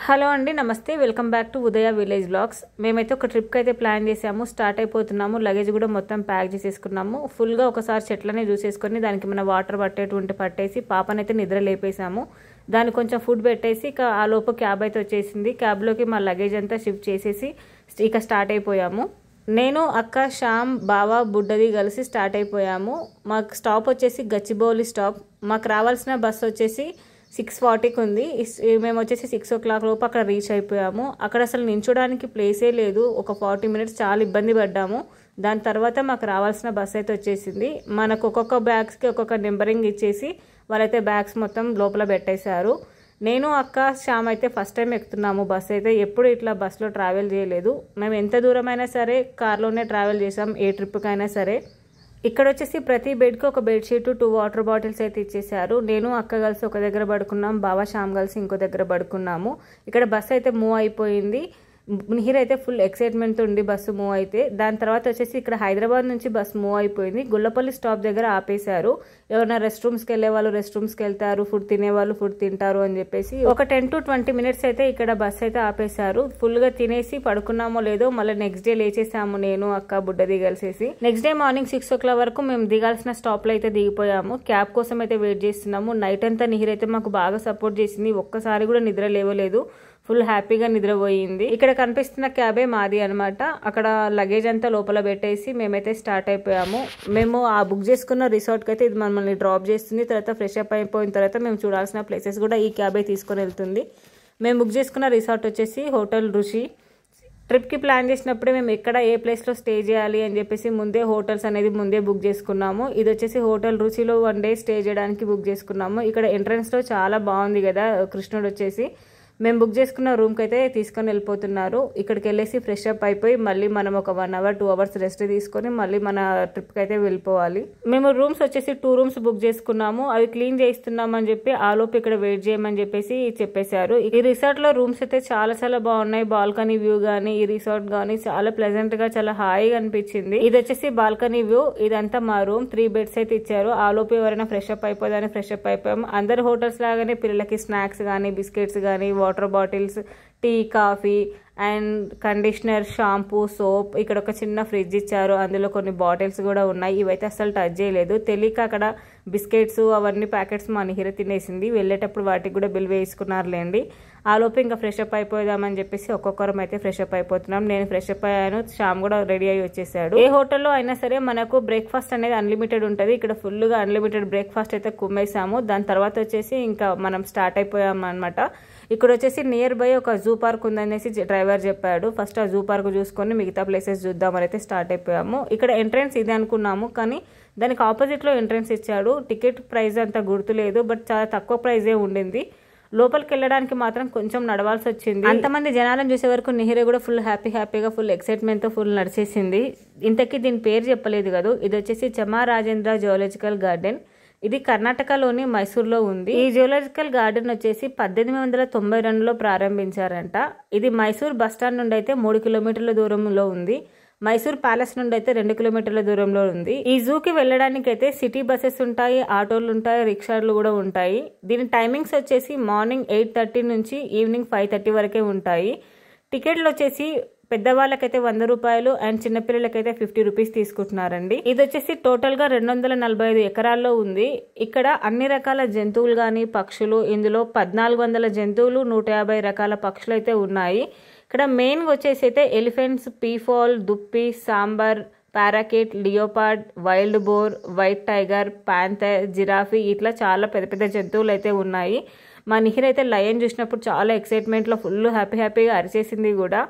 Hello అండి, నమస్తే. Welcome back to Udaya village blogs. మేమైతే ఒక ట్రిప్కి అయితే ప్లాన్ చేసాము, స్టార్ట్ అయిపోతున్నాము. లగేజ్ కూడా మొత్తం ప్యాక్ చేసేసుకున్నాము. ఫుల్గా ఒకసారి చెట్లనే చూసేసుకొని దానికి మన వాటర్ పట్టేసి పాపనైతే నిద్ర లేపేసాము. దానికి కొంచెం ఫుడ్ పెట్టేసి ఇక ఆ లోపు క్యాబ్ అయితే వచ్చేసింది. క్యాబ్లోకి మా లగేజ్ అంతా షిఫ్ట్ చేసేసి ఇక స్టార్ట్ అయిపోయాము. నేను, అక్క, శ్యామ్, బావ, బుడ్డది కలిసి స్టార్ట్ అయిపోయాము. మాకు స్టాప్ వచ్చేసి గచ్చిబౌలి స్టాప్. మాకు రావాల్సిన బస్సు వచ్చేసి 6:40కి ఉంది. మేము వచ్చేసి 6 o'clock లోపు అక్కడ రీచ్ అయిపోయాము. అక్కడ అసలు నించోడానికి ప్లేసే లేదు. ఒక 40 minutes చాలా ఇబ్బంది పడ్డాము. దాని తర్వాత మాకు రావాల్సిన బస్ అయితే వచ్చేసింది. మనకు ఒక్కొక్క బ్యాగ్స్కి ఒక్కొక్క నెంబరింగ్ ఇచ్చేసి వాళ్ళైతే బ్యాగ్స్ మొత్తం లోపల పెట్టేశారు. నేను, అక్క, శ్యామ్ అయితే ఫస్ట్ టైం ఎక్కుతున్నాము బస్ అయితే. ఎప్పుడు ఇట్లా బస్సులో ట్రావెల్ చేయలేదు. మేము ఎంత దూరమైనా సరే కార్లోనే ట్రావెల్ చేసాం, ఏ ట్రిప్కైనా సరే. ఇక్కడ వచ్చేసి ప్రతి బెడ్కి ఒక బెడ్షీట్, 2 వాటర్ బాటిల్స్ అయితే ఇచ్చేసారు. నేను, అక్క కలిసి ఒక దగ్గర పడుకున్నాం, బావ, శ్యామ్ కలిసి ఇంకో దగ్గర పడుకున్నాము. ఇక్కడ బస్ అయితే మూవ్ అయిపోయింది. మిహిర్ అయితే ఫుల్ ఎక్సైట్మెంట్ ఉండి బస్సు మూవ్ అయితే. దాని తర్వాత వచ్చేసి ఇక్కడ హైదరాబాద్ నుంచి బస్సు మూవ్ అయిపోయింది. గుల్లపల్లి స్టాప్ దగ్గర ఆపేశారు. ఎవరైనా రెస్ట్ రూమ్స్కి వెళ్ళే వాళ్ళు రెస్ట్ రూమ్స్కి వెళ్తారు, ఫుడ్ తినేవాళ్ళు ఫుడ్ తింటారు అని చెప్పేసి ఒక 10 to 20 minutes అయితే ఇక్కడ బస్ అయితే ఆపేశారు. ఫుల్గా తినేసి పడుకున్నామో లేదో మళ్ళీ నెక్స్ట్ డే లేచేసాము, నేను, అక్క, బుడ్డది కలిసేసి. నెక్స్ట్ డే మార్నింగ్ 6 o'clock వరకు మేము దిగాల్సిన స్టాప్లో అయితే దిగిపోయాము. క్యాబ్ కోసం అయితే వెయిట్ చేస్తున్నాము. నైట్ అంతా నిహిర్ అయితే మాకు బాగా సపోర్ట్ చేసింది. ఒక్కసారి కూడా నిద్ర లేవలేదు. ఫుల్ హ్యాపీగా నిద్రపోయింది. ఇక్కడ కనిపిస్తున్న క్యాబే మాది అనమాట. అక్కడ లగేజ్ అంతా లోపల పెట్టేసి మేమైతే స్టార్ట్ అయిపోయాము. మేము ఆ బుక్ చేసుకున్న రిసార్ట్కి అయితే ఇది మమ్మల్ని డ్రాప్ చేస్తుంది. తర్వాత ఫ్రెష్ అప్ అయిపోయిన తర్వాత మేము చూడాల్సిన ప్లేసెస్ కూడా ఈ క్యాబే తీసుకొని వెళ్తుంది. మేము బుక్ చేసుకున్న రిసార్ట్ వచ్చేసి హోటల్ రుషి. ట్రిప్కి ప్లాన్ చేసినప్పుడే మేము ఎక్కడ ఏ ప్లేస్లో స్టే చేయాలి అని చెప్పేసి ముందే హోటల్స్ అనేది ముందే బుక్ చేసుకున్నాము. ఇది వచ్చేసి హోటల్ రుచిలో 1 day స్టే చేయడానికి బుక్ చేసుకున్నాము. ఇక్కడ ఎంట్రన్స్లో చాలా బాగుంది కదా కృష్ణుడు వచ్చేసి. మేము బుక్ చేసుకున్న రూమ్కి అయితే తీసుకొని వెళ్ళిపోతున్నారు. ఇక్కడికి వెళ్ళేసి ఫ్రెష్ అప్ అయిపోయి మళ్ళీ మనం ఒక 1 hour 2 hours రెస్ట్ తీసుకొని మళ్ళీ మన ట్రిప్కి అయితే వెళ్ళిపోవాలి. మేము రూమ్స్ వచ్చేసి 2 rooms బుక్ చేసుకున్నాము. అవి క్లీన్ చేయిస్తున్నామని చెప్పి ఆలోపు ఇక్కడ వెయిట్ చేయమని చెప్పేసి చెప్పేశారు. ఈ రిసార్ట్లో రూమ్స్ అయితే చాలా చాలా బాగున్నాయి. బాల్కనీ వ్యూ కానీ ఈ రిసార్ట్ కానీ చాలా ప్లెజెంట్గా చాలా హాయిగా అనిపించింది. ఇది వచ్చేసి బాల్కనీ వ్యూ. ఇదంతా మా రూమ్. 3 beds అయితే ఇచ్చారు. ఆలోపు ఎవరైనా ఫ్రెష్ అప్ అయిపోదని ఫ్రెష్ అప్ అయిపోయాము. అందరు హోటల్స్ లాగానే పిల్లలకి స్నాక్స్ కానీ బిస్కెట్స్ కానీ water bottles, tea, coffee and conditioner, shampoo, soap. ఇక్కడ ఒక చిన్న ఫ్రిడ్జ్ ఇచ్చారు. అందులో కొన్ని బాటిల్స్ కూడా ఉన్నాయి. ఇవైతే అసలు టచ్ చేయలేదు. తెలియక అక్కడ బిస్కెట్స్ అవన్నీ ప్యాకెట్స్ మా నిహిర తినేసింది. వెళ్ళేటప్పుడు వాటికి కూడా బిల్ వేసుకున్నారులేండి. ఆలోపు ఇంకా ఫ్రెష్ అప్ అయిపోదామని చెప్పేసి ఒక్కొక్కరం అయితే ఫ్రెష్ అప్ అయిపోతున్నాం. నేను ఫ్రెష్ అప్ అయ్యాను, శ్యామ్ కూడా రెడీ అయ్యి వచ్చేసాడు. ఏ హోటల్లో అయినా సరే మనకు బ్రేక్ఫాస్ట్ అనేది అన్లిమిటెడ్ ఉంటుంది. ఇక్కడ ఫుల్గా అన్లిమిటెడ్ బ్రేక్ఫాస్ట్ అయితే కుమ్మేసాము. దాని తర్వాత వచ్చేసి ఇంకా మనం స్టార్ట్ అయిపోయాము అనమాట. ఇక్కడ వచ్చేసి నియర్ బై ఒక జూ పార్క్ ఉందనేసి డ్రైవర్ చెప్పాడు. ఫస్ట్ ఆ జూ పార్క్ చూసుకొని మిగతా ప్లేసెస్ చూద్దామని అయితే స్టార్ట్ అయిపోయాము. ఇక్కడ ఎంట్రెన్స్ ఇది అనుకున్నాము, కానీ దానికి ఆపోజిట్లో ఎంట్రెన్స్ ఇచ్చాడు. టికెట్ ప్రైస్ అంత గుర్తులేదు, బట్ చాలా తక్కువ ప్రైజే ఉండింది. లోపలికి వెళ్ళడానికి మాత్రం కొంచెం నడవాల్సి వచ్చింది. అంతమంది జనాలను చూసే వరకు నిహిర కూడా ఫుల్ హ్యాపీగా ఫుల్ ఎక్సైట్మెంట్తో ఫుల్ నడిచేసింది. ఇంతకీ దీని పేరు చెప్పలేదు కదా. ఇది వచ్చేసి చమారాజేంద్ర జువలాజికల్ గార్డెన్. ఇది కర్ణాటకలోని మైసూర్లో ఉంది. ఈ జువలాజికల్ గార్డెన్ వచ్చేసి 1892లో ప్రారంభించారంట. ఇది మైసూర్ బస్టాండ్ నుండి అయితే 3 kilometers దూరంలో ఉంది. మైసూర్ ప్యాలెస్ నుండి అయితే 2 kilometers దూరంలో ఉంది. ఈ జూకి వెళ్ళడానికి అయితే సిటీ బస్సెస్ ఉంటాయి, ఆటోలు ఉంటాయి, రిక్షాలు కూడా ఉంటాయి. దీని టైమింగ్స్ వచ్చేసి మార్నింగ్ 8:30 నుంచి ఈవినింగ్ 5:30 వరకే ఉంటాయి. టికెట్లు వచ్చేసి పెద్దవాళ్ళకైతే 100 రూపాయలు అండ్ చిన్నపిల్లలకైతే 50 రూపీస్ తీసుకుంటున్నారండి. ఇది వచ్చేసి టోటల్ గా 245 ఎకరాల్లో ఉంది. ఇక్కడ అన్ని రకాల జంతువులు గాని పక్షులు, ఇందులో 1400 జంతువులు, 150 రకాల పక్షులు అయితే ఉన్నాయి. ఇక్కడ మెయిన్ వచ్చేసి అయితే ఎలిఫెంట్స్, పీఫాల్, దుప్పి, sambar, parakeet, leopard, wild boar, white tiger, panther, giraffe ఇట్లా చాలా పెద్ద పెద్ద జంతువులు అయితే ఉన్నాయి. మా నిహిర్ అయితే లయన్ చూసినప్పుడు చాలా ఎక్సైట్మెంట్లో ఫుల్ హ్యాపీగా అరిచేసింది కూడా.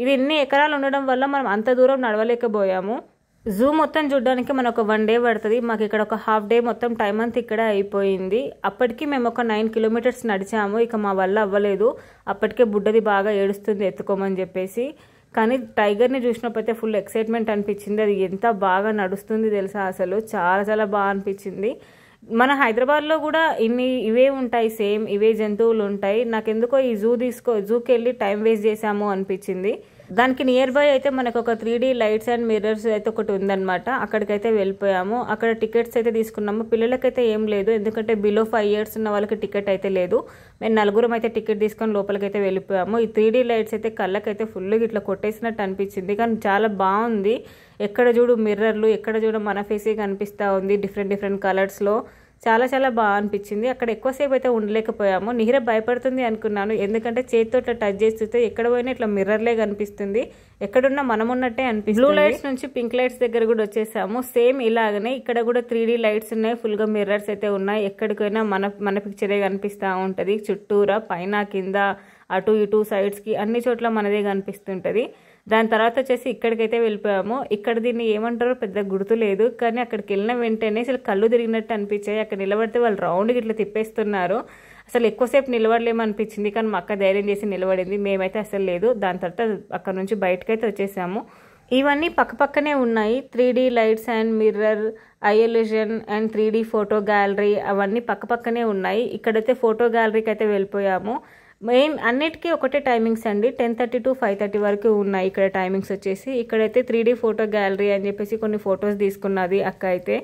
ఇది ఇన్ని ఎకరాలు ఉండడం వల్ల మనం అంత దూరం నడవలేకపోయాము. జూ మొత్తం చూడడానికి మనకు 1 day పడుతుంది. మాకు ఇక్కడ ఒక ½ day మొత్తం టైం అంతా ఇక్కడే అయిపోయింది. అప్పటికి మేము ఒక 9 kilometers నడిచాము. ఇక మా వల్ల అవ్వలేదు. అప్పటికే బుడ్డది బాగా ఏడుస్తుంది ఎత్తుకోమని చెప్పేసి. కానీ టైగర్ని చూసినప్పుడైతే ఫుల్ ఎక్సైట్మెంట్ అనిపించింది. అది ఎంత బాగా నడుస్తుంది తెలుసా, అసలు చాలా చాలా బాగా అనిపించింది. మన హైదరాబాద్లో కూడా ఇవే ఉంటాయి, సేమ్ ఇవే జంతువులు ఉంటాయి. నాకెందుకో ఈ జూకి వెళ్ళి టైం వేస్ట్ చేసాము అనిపించింది. దానికి నియర్ బై అయితే మనకు ఒక 3D లైట్స్ అండ్ మిర్రర్స్ అయితే ఒకటి ఉందన్నమాట. అక్కడికైతే వెళ్ళిపోయాము. అక్కడ టికెట్స్ అయితే తీసుకున్నాము. పిల్లలకైతే ఏం లేదు, ఎందుకంటే బిలో 5 years ఉన్న వాళ్ళకి టికెట్ అయితే లేదు. మేము నలుగురం అయితే టికెట్ తీసుకొని లోపలికైతే వెళ్ళిపోయాము. ఈ 3D లైట్స్ అయితే కళ్ళకైతే ఫుల్గా ఇట్లా కొట్టేసినట్టు అనిపించింది, కానీ చాలా బాగుంది. ఎక్కడ చూడు మిర్రర్లు, ఎక్కడ చూడు మన ఫేసే కనిపిస్తూ ఉంది డిఫరెంట్ కలర్స్లో. చాలా చాలా బాగా అనిపించింది. అక్కడ ఎక్కువసేపు అయితే ఉండలేకపోయాము. నిహిర భయపడుతుంది అనుకున్నాను, ఎందుకంటే చేతితో ఇట్లా టచ్ చేస్తే ఎక్కడ పోయినా ఇట్లా మిర్రర్లే కనిపిస్తుంది, ఎక్కడున్నా మనం ఉన్నట్టే అనిపిస్తుంది. బ్లూ లైట్స్ నుంచి పింక్ లైట్స్ దగ్గర కూడా వచ్చేసాము. సేమ్ ఇలాగనే ఇక్కడ కూడా 3D లైట్స్ ఉన్నాయి, ఫుల్గా మిర్రర్స్ అయితే ఉన్నాయి. ఎక్కడికైనా మన పిక్చరే కనిపిస్తూ ఉంటుంది. చుట్టూరా పైన కింద అటు ఇటు సైడ్స్కి అన్ని చోట్ల మనదే కనిపిస్తుంటుంది. దాని తర్వాత వచ్చేసి ఇక్కడికైతే వెళ్ళిపోయాము. ఇక్కడ దీన్ని ఏమంటారో పెద్ద గుర్తు లేదు, కానీ అక్కడికి వెళ్ళిన వెంటనే అసలు కళ్ళు తిరిగినట్టు అనిపించాయి. అక్కడ నిలబడితే వాళ్ళు రౌండ్కి ఇట్లా తిప్పేస్తున్నారు. అసలు ఎక్కువసేపు నిలబడలేమనిపించింది, కానీ మా అక్క ధైర్యం చేసి నిలబడింది. మేమైతే అసలు లేదు. దాని తర్వాత అక్కడ నుంచి బయటకైతే వచ్చేసాము. ఇవన్నీ పక్కపక్కనే ఉన్నాయి. 3D lights and mirror, I illusion and 3D photo gallery అవన్నీ పక్కపక్కనే ఉన్నాయి. ఇక్కడైతే ఫోటో గ్యాలరీకి అయితే వెళ్ళిపోయాము. మెయిన్ అన్నిటికీ ఒకటే టైమింగ్స్ అండి, 10:30 to 5:30 వరకు ఉన్నాయి ఇక్కడ టైమింగ్స్ వచ్చేసి. ఇక్కడైతే 3D ఫోటో గ్యాలరీ అని చెప్పేసి కొన్ని ఫొటోస్ తీసుకున్నది అక్క అయితే.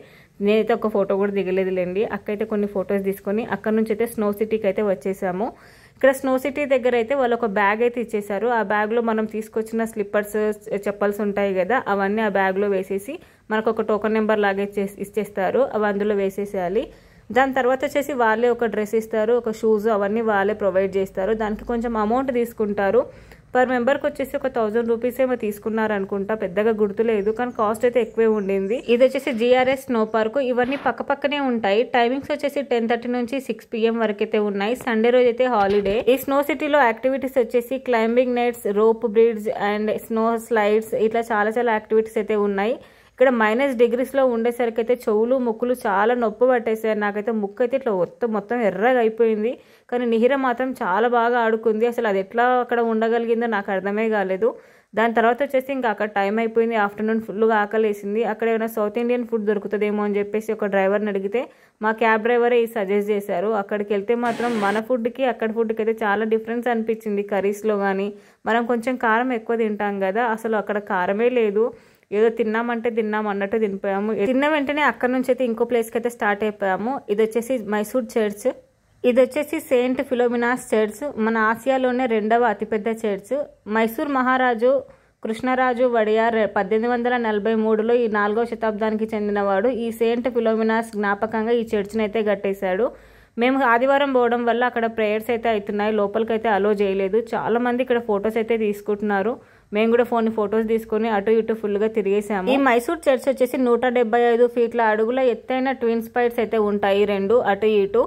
నేనైతే ఒక ఫోటో కూడా దిగలేదులేండి. అక్క అయితే కొన్ని ఫొటోస్ తీసుకొని అక్కడ నుంచి అయితే స్నో సిటీకి అయితే వచ్చేసాము. ఇక్కడ స్నో సిటీ దగ్గర అయితే వాళ్ళు ఒక బ్యాగ్ అయితే ఇచ్చేసారు. ఆ బ్యాగ్లో మనం తీసుకొచ్చిన స్లిప్పర్స్, చెప్పల్స్ ఉంటాయి కదా, అవన్నీ ఆ బ్యాగ్లో వేసేసి మనకు ఒక టోకెన్ నెంబర్ లాగా ఇచ్చేస్తారు. అవి అందులో వేసేసేయాలి. దాని తర్వాత వచ్చేసి వాళ్ళే ఒక డ్రెస్ ఇస్తారు, ఒక షూస్ అవన్నీ వాళ్ళే ప్రొవైడ్ చేస్తారు. దానికి కొంచెం అమౌంట్ తీసుకుంటారు. పర్ మెంబర్కి వచ్చేసి ఒక 1000 రూపీస్ ఏమో తీసుకున్నారు అనుకుంటా, పెద్దగా గుర్తులేదు, కానీ కాస్ట్ అయితే ఎక్కువే ఉండింది. ఇది వచ్చేసి GRS స్నో పార్క్. ఇవన్నీ పక్కపక్కనే ఉంటాయి. టైమింగ్స్ వచ్చేసి 10:30 నుంచి 6 PM వరకు అయితే ఉన్నాయి. సండే రోజు అయితే హాలిడే. ఈ స్నో సిటీలో యాక్టివిటీస్ వచ్చేసి climbing nets, rope bridge and snow slides, ఇట్లా చాలా చాలా యాక్టివిటీస్ అయితే ఉన్నాయి. ఇక్కడ -degreesలో ఉండేసరికి అయితే చెవులు ముక్కులు చాలా నొప్పి పట్టేసారు. నాకైతే ముక్కు అయితే ఇట్లా మొత్తం ఎర్రగా అయిపోయింది. కానీ నిహిర మాత్రం చాలా బాగా ఆడుకుంది. అసలు అది ఎట్లా అక్కడ ఉండగలిగిందో నాకు అర్థమే కాలేదు. దాని తర్వాత వచ్చేసి ఇంకా అక్కడ టైం అయిపోయింది. ఆఫ్టర్నూన్ ఫుల్గా ఆకలేసింది. అక్కడ ఏమైనా సౌత్ ఇండియన్ ఫుడ్ దొరుకుతుందేమో అని చెప్పేసి ఒక డ్రైవర్ని అడిగితే మా క్యాబ్ డ్రైవరే సజెస్ట్ చేశారు. అక్కడికి వెళ్తే మాత్రం మన ఫుడ్కి అక్కడ ఫుడ్కి అయితే చాలా డిఫరెన్స్ అనిపించింది. కర్రీస్లో కానీ మనం కొంచెం కారం ఎక్కువ తింటాం కదా, అసలు అక్కడ కారమే లేదు. ఏదో తిన్నామంటే తిన్నాం అన్నట్టు తినిపోయాము. తిన్న వెంటనే అక్కడ నుంచి అయితే ఇంకో ప్లేస్కి అయితే స్టార్ట్ అయిపోయాము. ఇది వచ్చేసి మైసూర్ చర్చ్. ఇది వచ్చేసి సెయింట్ ఫిలోమినాస్ చర్చ్, మన ఆసియాలోనే 2వ అతిపెద్ద చర్చ్. మైసూర్ మహారాజు కృష్ణరాజు వడియార్ 1843లో ఈ 4వ శతాబ్దానికి చెందినవాడు. ఈ సెయింట్ ఫిలోమినాస్ జ్ఞాపకంగా ఈ చర్చ్ని అయితే కట్టేశాడు. మేము ఆదివారం పోవడం వల్ల అక్కడ ప్రేయర్స్ అయితే అవుతున్నాయి, లోపలికైతే అలో చేయలేదు. చాలా మంది ఇక్కడ ఫొటోస్ అయితే తీసుకుంటున్నారు. మేము కూడా ఫొటోస్ తీసుకొని అటు ఇటు ఫుల్గా తిరిగేసాము. ఈ మైసూర్ చర్చ్ వచ్చేసి 175 ఫీట్ల అడుగుల ఎత్తైన ట్విన్ స్పైర్స్ అయితే ఉంటాయి, 2 అటు ఇటు.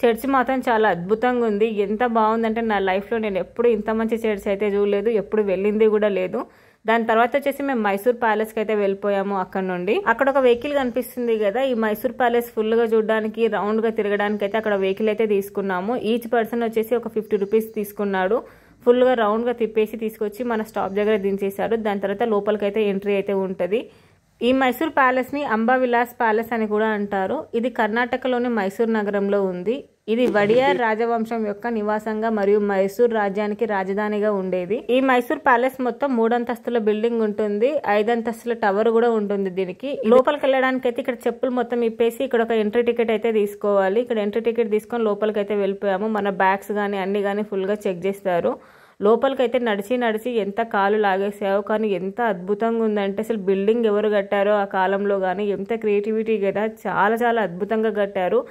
చర్చ్ మాత్రం చాలా అద్భుతంగా ఉంది. ఎంత బాగుందంటే నా లైఫ్లో నేను ఎప్పుడు ఇంత మంచి చర్చ్ అయితే చూడలేదు, ఎప్పుడు వెళ్ళింది కూడా లేదు. దాని తర్వాత వచ్చేసి మేము మైసూర్ ప్యాలెస్కి అయితే వెళ్ళిపోయాము. అక్కడ నుండి అక్కడ ఒక వెహికల్ కనిపిస్తుంది కదా, ఈ మైసూర్ ప్యాలెస్ ఫుల్గా చూడడానికి రౌండ్గా తిరగడానికి అయితే అక్కడ వెహికల్ అయితే తీసుకున్నాము. ఈచ్ పర్సన్ వచ్చేసి ఒక 50 రూపీస్ తీసుకున్నాడు. ఫుల్గా రౌండ్గా తిప్పేసి తీసుకొచ్చి మన స్టాప్ దగ్గర దించేశారు. దాని తర్వాత లోపలికైతే ఎంట్రీ అయితే ఉంటుంది. ఈ మైసూర్ ప్యాలెస్ని అంబా విలాస్ ప్యాలెస్ అని కూడా అంటారు. ఇది కర్ణాటకలోని మైసూర్ నగరంలో ఉంది. ఇది వడియార్ రాజవంశం యొక్క నివాసంగా మరియు మైసూర్ రాజ్యానికి రాజధానిగా ఉండేది. ఈ మైసూర్ ప్యాలెస్ మొత్తం 3 అంతస్తుల బిల్డింగ్ ఉంటుంది, 5 అంతస్తుల టవర్ కూడా ఉంటుంది. దీనికి లోపలికి వెళ్ళడానికి అయితే ఇక్కడ చెప్పులు మొత్తం ఇప్పేసి ఇక్కడ ఒక ఎంట్రీ టికెట్ అయితే తీసుకోవాలి. ఇక్కడ ఎంట్రీ టికెట్ తీసుకొని లోపలికి అయితే వెళ్ళిపోయాము. మన బ్యాగ్స్ కానీ అన్ని కానీ ఫుల్గా చెక్ చేస్తారు. లోపలికైతే నడిచి ఎంత కాలు లాగేసాయో, కానీ ఎంత అద్భుతంగా ఉందంటే అసలు బిల్డింగ్ ఎవరు కట్టారో ఆ కాలంలో కానీ ఎంత క్రియేటివిటీ కదా, చాలా చాలా అద్భుతంగా కట్టారు.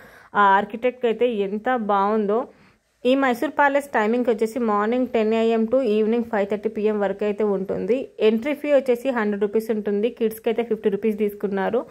ఆ ఆర్కిటెక్ట్ అయితే ఎంత బాగుందో. ఈ మైసూర్ ప్యాలెస్ టైమింగ్ వచ్చేసి morning 10 AM to evening 5:30 PM వరకు అయితే ఉంటుంది. ఎంట్రీ ఫీ వచ్చేసి 100 రూపీస్ ఉంటుంది. కిడ్స్కి అయితే 50 రూపీస్ తీసుకున్నారు.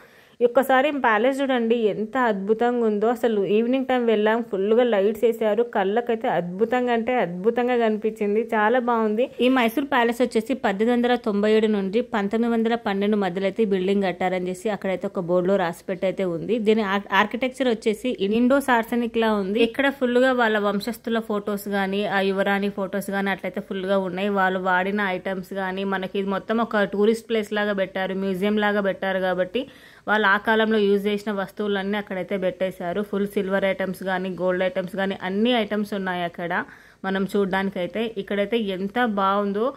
ఒక్కసారి ప్యాలెస్ చూడండి ఎంత అద్భుతంగా ఉందో. అసలు ఈవినింగ్ టైం వెళ్ళాం, ఫుల్గా లైట్స్ వేసారు, కళ్ళకైతే అద్భుతంగా అంటే అద్భుతంగా కనిపించింది, చాలా బాగుంది. ఈ మైసూర్ ప్యాలెస్ వచ్చేసి 1897 నుండి 1912 మధ్యలో అయితే బిల్డింగ్ కట్టారని చేసి అక్కడైతే ఒక బోర్డులో రాసిపెట్టి అయితే ఉంది. దీని ఆర్కిటెక్చర్ వచ్చేసి ఇండో సార్సనిక్ లా ఉంది. ఇక్కడ ఫుల్గా వాళ్ళ వంశస్థుల ఫొటోస్ కానీ ఆ యువరాణి ఫొటోస్ కానీ అట్లయితే ఫుల్గా ఉన్నాయి. వాళ్ళు వాడిన ఐటమ్స్ కానీ మనకి ఇది మొత్తం ఒక టూరిస్ట్ ప్లేస్ లాగా పెట్టారు, మ్యూజియం లాగా పెట్టారు కాబట్టి వాళ్ళ వాళ్ళు ఆ కాలంలో యూజ్ చేసిన వస్తువులన్నీ అక్కడైతే పెట్టేశారు. ఫుల్ సిల్వర్ ఐటమ్స్ కానీ గోల్డ్ ఐటమ్స్ కానీ అన్ని ఐటమ్స్ ఉన్నాయి అక్కడ మనం చూడడానికైతే. ఇక్కడైతే ఎంత బాగుందో.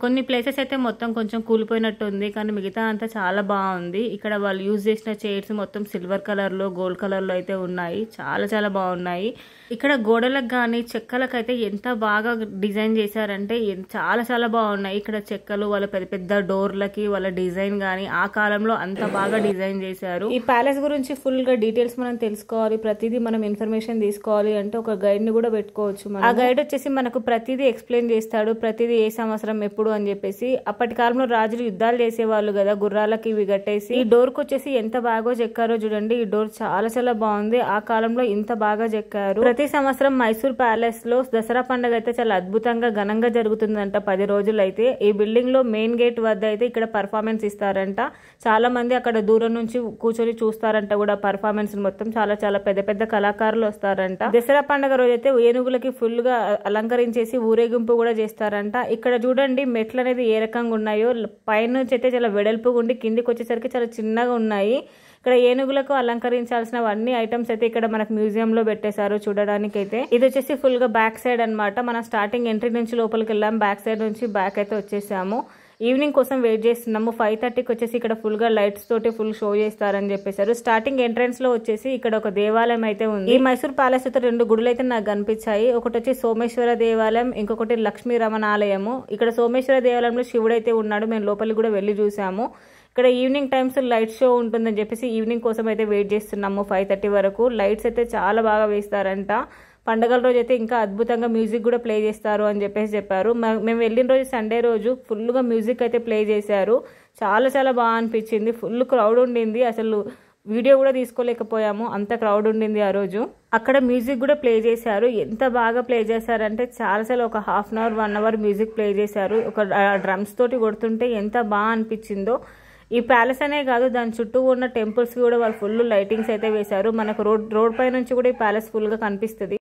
కొన్ని ప్లేసెస్ అయితే మొత్తం కొంచెం కూలిపోయినట్టు ఉంది, కానీ మిగతా అంతా చాలా బాగుంది. ఇక్కడ వాళ్ళు యూజ్ చేసిన చైర్స్ మొత్తం సిల్వర్ కలర్లో గోల్డ్ కలర్లో అయితే ఉన్నాయి. చాలా చాలా బాగున్నాయి. ఇక్కడ గోడలకు కానీ చెక్కలకు అయితే ఎంత బాగా డిజైన్ చేశారంటే చాలా చాలా బాగున్నాయి. ఇక్కడ చెక్కలు వాళ్ళ పెద్ద పెద్ద డోర్లకి వాళ్ళ డిజైన్ కానీ ఆ కాలంలో అంత బాగా డిజైన్ చేశారు. ఈ ప్యాలెస్ గురించి ఫుల్ గా డీటెయిల్స్ మనం తెలుసుకోవాలి, ప్రతిదీ మనం ఇన్ఫర్మేషన్ తీసుకోవాలి అంటే ఒక గైడ్ ని కూడా పెట్టుకోవచ్చు. ఆ గైడ్ వచ్చేసి మనకు ప్రతిదీ ఎక్స్ప్లెయిన్ చేస్తాడు, ప్రతిదీ ఏ సంవత్సరం ఎప్పుడు అని చెప్పేసి. అప్పటి కాలంలో రాజులు యుద్ధాలు చేసేవాళ్ళు కదా, గుర్రాలకి ఇవి కట్టేసి. ఈ డోర్ కు వచ్చేసి ఎంత బాగా చెక్కారో చూడండి. ఈ డోర్ చాలా చాలా బాగుంది. ఆ కాలంలో ఇంత బాగా చెక్కారు. ప్రతి సంవత్సరం మైసూర్ ప్యాలెస్ లో దసరా పండుగ అయితే చాలా అద్భుతంగా ఘనంగా జరుగుతుందంట. 10 రోజులు అయితే ఈ బిల్డింగ్ లో మెయిన్ గేట్ వద్ద అయితే ఇక్కడ పర్ఫార్మెన్స్ ఇస్తారంట. చాలా మంది అక్కడ దూరం నుంచి కూర్చొని చూస్తారంట కూడా పర్ఫార్మెన్స్ మొత్తం. చాలా చాలా పెద్ద పెద్ద కళాకారులు వస్తారంట. దసరా పండుగ రోజైతే ఏనుగులకి ఫుల్ గా అలంకరించేసి ఊరేగింపు కూడా చేస్తారంట. ఇక్కడ చూడండి మెట్లు అనేది ఏ రకంగా ఉన్నాయో. పైనుంచి అయితే చాలా వెడల్పుగా ఉండి కిందికి వచ్చేసరికి చాలా చిన్నగా ఉన్నాయి. ఇక్కడ ఏనుగులకు అలంకరించాల్సిన అన్ని ఐటమ్స్ అయితే ఇక్కడ మనకు మ్యూజియం లో పెట్టేశారు చూడడానికి అయితే. ఇది వచ్చేసి ఫుల్ గా బ్యాక్ సైడ్ అనమాట. మనం స్టార్టింగ్ ఎంట్రీ నుంచి లోపలికి వెళ్ళాం, బ్యాక్ సైడ్ నుంచి బ్యాక్ అయితే వచ్చేసాము. ఈవినింగ్ కోసం వెయిట్ చేస్తున్నాము. 5:30కి వచ్చేసి ఇక్కడ ఫుల్ గా లైట్స్ తోటి ఫుల్ షో చేస్తారని చెప్పేశారు. స్టార్టింగ్ ఎంట్రన్స్ లో వచ్చేసి ఇక్కడ ఒక దేవాలయం అయితే ఉంది. ఈ మైసూర్ ప్యాలెస్ అయితే 2 గుడులు అయితే నాకు కనిపించాయి. ఒకటి వచ్చి సోమేశ్వర దేవాలయం, ఇంకొకటి లక్ష్మీ రమణ ఆలయము. ఇక్కడ సోమేశ్వర దేవాలయంలో శివుడు అయితే ఉన్నాడు. మేము లోపలికి కూడా వెళ్ళి చూసాము. ఇక్కడ ఈవినింగ్ టైమ్స్ లైట్ షో ఉంటుందని చెప్పేసి ఈవినింగ్ కోసం అయితే వెయిట్ చేస్తున్నాము 5:30 వరకు. లైట్స్ అయితే చాలా బాగా వేస్తారంట. పండగల రోజు అయితే ఇంకా అద్భుతంగా మ్యూజిక్ కూడా ప్లే చేస్తారు అని చెప్పేసి చెప్పారు. మేము వెళ్ళిన రోజు సండే రోజు ఫుల్గా మ్యూజిక్ అయితే ప్లే చేశారు. చాలా చాలా బాగా అనిపించింది. ఫుల్ క్రౌడ్ ఉండింది. అసలు వీడియో కూడా తీసుకోలేకపోయాము, అంత క్రౌడ్ ఉండింది ఆ రోజు. అక్కడ మ్యూజిక్ కూడా ప్లే చేశారు. ఎంత బాగా ప్లే చేశారంటే చాలా ఒక 1/2 అవర్ 1 అవర్ మ్యూజిక్ ప్లే చేశారు. ఒక డ్రమ్స్ తోటి కొడుతుంటే ఎంత బాగా అనిపించిందో. ఈ ప్యాలెస్ అనే కాదు, దాని చుట్టూ ఉన్న టెంపుల్స్ కూడా వాళ్ళు ఫుల్ లైటింగ్స్ అయితే వేశారు. మనకు రోడ్ పై నుంచి కూడా ఈ ప్యాలెస్ ఫుల్ గా కనిపిస్తుంది.